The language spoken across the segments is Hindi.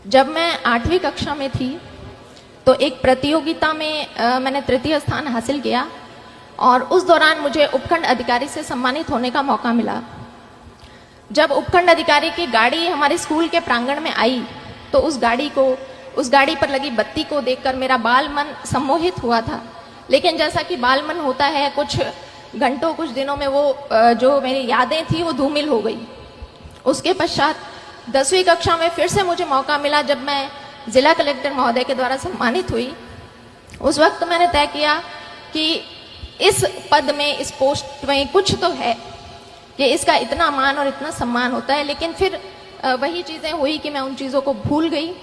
जब मैं 8वीं कक्षा में थी तो एक प्रतियोगिता में मैंने तृतीय स्थान हासिल किया और उस दौरान मुझे उपखंड अधिकारी से सम्मानित होने का मौका मिला। जब उपखंड अधिकारी की गाड़ी हमारे स्कूल के प्रांगण में आई तो उस गाड़ी पर लगी बत्ती को देखकर मेरा बाल मन सम्मोहित हुआ था। लेकिन जैसा कि बाल मन होता है, कुछ घंटों कुछ दिनों में वो जो मेरी यादें थी वो धूमिल हो गई। उसके पश्चात 10वीं कक्षा में फिर से मुझे मौका मिला जब मैं जिला कलेक्टर महोदय के द्वारा सम्मानित हुई। उस वक्त मैंने तय किया कि इस पद में, इस पोस्ट में कुछ तो है कि इसका इतना मान और इतना सम्मान होता है। लेकिन फिर वही चीजें हुई कि मैं उन चीजों को भूल गई।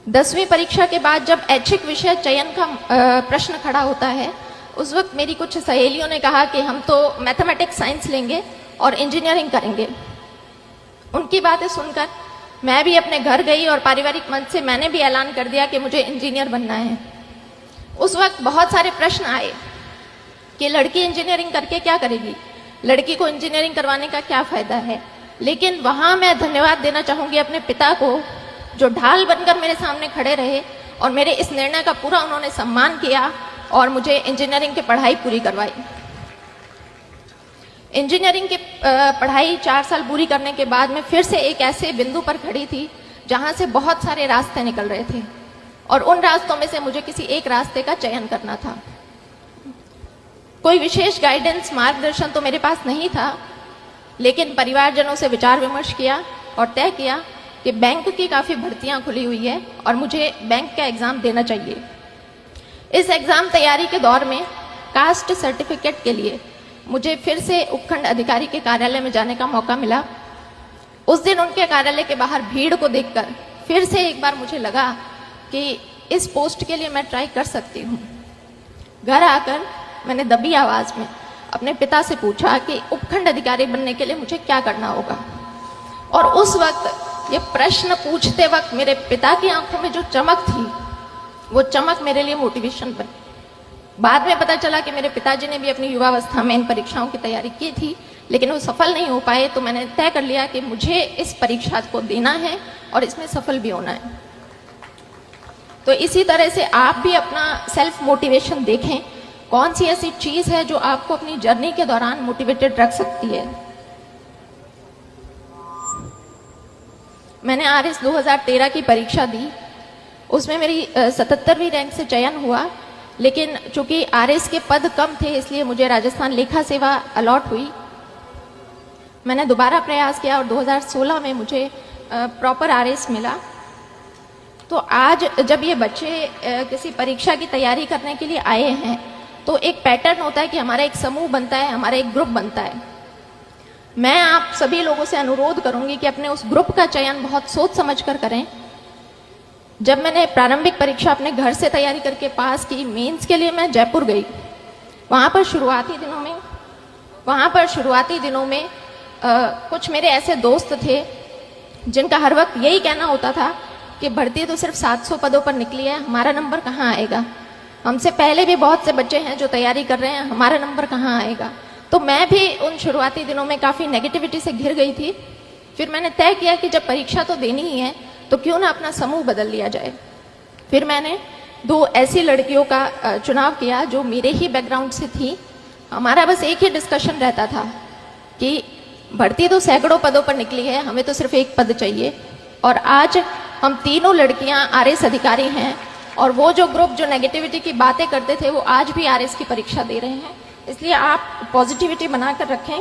10वीं परीक्षा के बाद जब ऐच्छिक विषय चयन का प्रश्न खड़ा होता है, उस वक्त मेरी कुछ सहेलियों ने कहा कि हम तो मैथमेटिक्स साइंस लेंगे और इंजीनियरिंग करेंगे। उनकी बातें सुनकर मैं भी अपने घर गई और पारिवारिक मंच से मैंने भी ऐलान कर दिया कि मुझे इंजीनियर बनना है। उस वक्त बहुत सारे प्रश्न आए कि लड़की इंजीनियरिंग करके क्या करेगी, लड़की को इंजीनियरिंग करवाने का क्या फायदा है। लेकिन वहां मैं धन्यवाद देना चाहूंगी अपने पिता को, जो ढाल बनकर मेरे सामने खड़े रहे और मेरे इस निर्णय का पूरा उन्होंने सम्मान किया और मुझे इंजीनियरिंग की पढ़ाई पूरी करवाई। इंजीनियरिंग की पढ़ाई 4 साल पूरी करने के बाद मैं फिर से एक ऐसे बिंदु पर खड़ी थी जहां से बहुत सारे रास्ते निकल रहे थे और उन रास्तों में से मुझे किसी एक रास्ते का चयन करना था। कोई विशेष गाइडेंस, मार्गदर्शन तो मेरे पास नहीं था, लेकिन परिवारजनों से विचार विमर्श किया और तय किया कि बैंक की काफी भर्तियां खुली हुई है और मुझे बैंक का एग्जाम देना चाहिए। इस एग्जाम तैयारी के दौर में कास्ट सर्टिफिकेट के लिए मुझे फिर से उपखंड अधिकारी के कार्यालय में जाने का मौका मिला। उस दिन उनके कार्यालय के बाहर भीड़ को देखकर फिर से एक बार मुझे लगा कि इस पोस्ट के लिए मैं ट्राई कर सकती हूँ। घर आकर मैंने दबी आवाज में अपने पिता से पूछा कि उपखंड अधिकारी बनने के लिए मुझे क्या करना होगा। और उस वक्त ये प्रश्न पूछते वक्त मेरे पिता की आंखों में जो चमक थी, वो चमक मेरे लिए मोटिवेशन बनी। बाद में पता चला कि मेरे पिताजी ने भी अपनी युवावस्था में इन परीक्षाओं की तैयारी की थी, लेकिन वो सफल नहीं हो पाए। तो मैंने तय कर लिया कि मुझे इस परीक्षा को देना है और इसमें सफल भी होना है। तो इसी तरह से आप भी अपना सेल्फ मोटिवेशन देखें, कौन सी ऐसी चीज है जो आपको अपनी जर्नी के दौरान मोटिवेटेड रख सकती है। मैंने आरएस 2013 की परीक्षा दी, उसमें मेरी 77वीं रैंक से चयन हुआ। लेकिन चूंकि आरएस के पद कम थे, इसलिए मुझे राजस्थान लेखा सेवा अलॉट हुई। मैंने दोबारा प्रयास किया और 2016 में मुझे प्रॉपर आरएस मिला। तो आज जब ये बच्चे किसी परीक्षा की तैयारी करने के लिए आए हैं, तो एक पैटर्न होता है कि हमारा एक समूह बनता है, हमारा एक ग्रुप बनता है। मैं आप सभी लोगों से अनुरोध करूंगी कि अपने उस ग्रुप का चयन बहुत सोच समझ कर करें। जब मैंने प्रारंभिक परीक्षा अपने घर से तैयारी करके पास की, मेंस के लिए मैं जयपुर गई। वहां पर शुरुआती दिनों में कुछ मेरे ऐसे दोस्त थे जिनका हर वक्त यही कहना होता था कि भर्ती तो सिर्फ 700 पदों पर निकली है, हमारा नंबर कहाँ आएगा। हमसे पहले भी बहुत से बच्चे हैं जो तैयारी कर रहे हैं, हमारा नंबर कहाँ आएगा। तो मैं भी उन शुरुआती दिनों में काफी नेगेटिविटी से घिर गई थी। फिर मैंने तय किया कि जब परीक्षा तो देनी ही है, तो क्यों ना अपना समूह बदल लिया जाए। फिर मैंने 2 ऐसी लड़कियों का चुनाव किया जो मेरे ही बैकग्राउंड से थी। हमारा बस एक ही डिस्कशन रहता था कि भर्ती तो सैकड़ों पदों पर निकली है, हमें तो सिर्फ एक पद चाहिए। और आज हम तीनों लड़कियां आरएस अधिकारी हैं और वो जो ग्रुप जो नेगेटिविटी की बातें करते थे, वो आज भी आरएस की परीक्षा दे रहे हैं। इसलिए आप पॉजिटिविटी बनाकर रखें।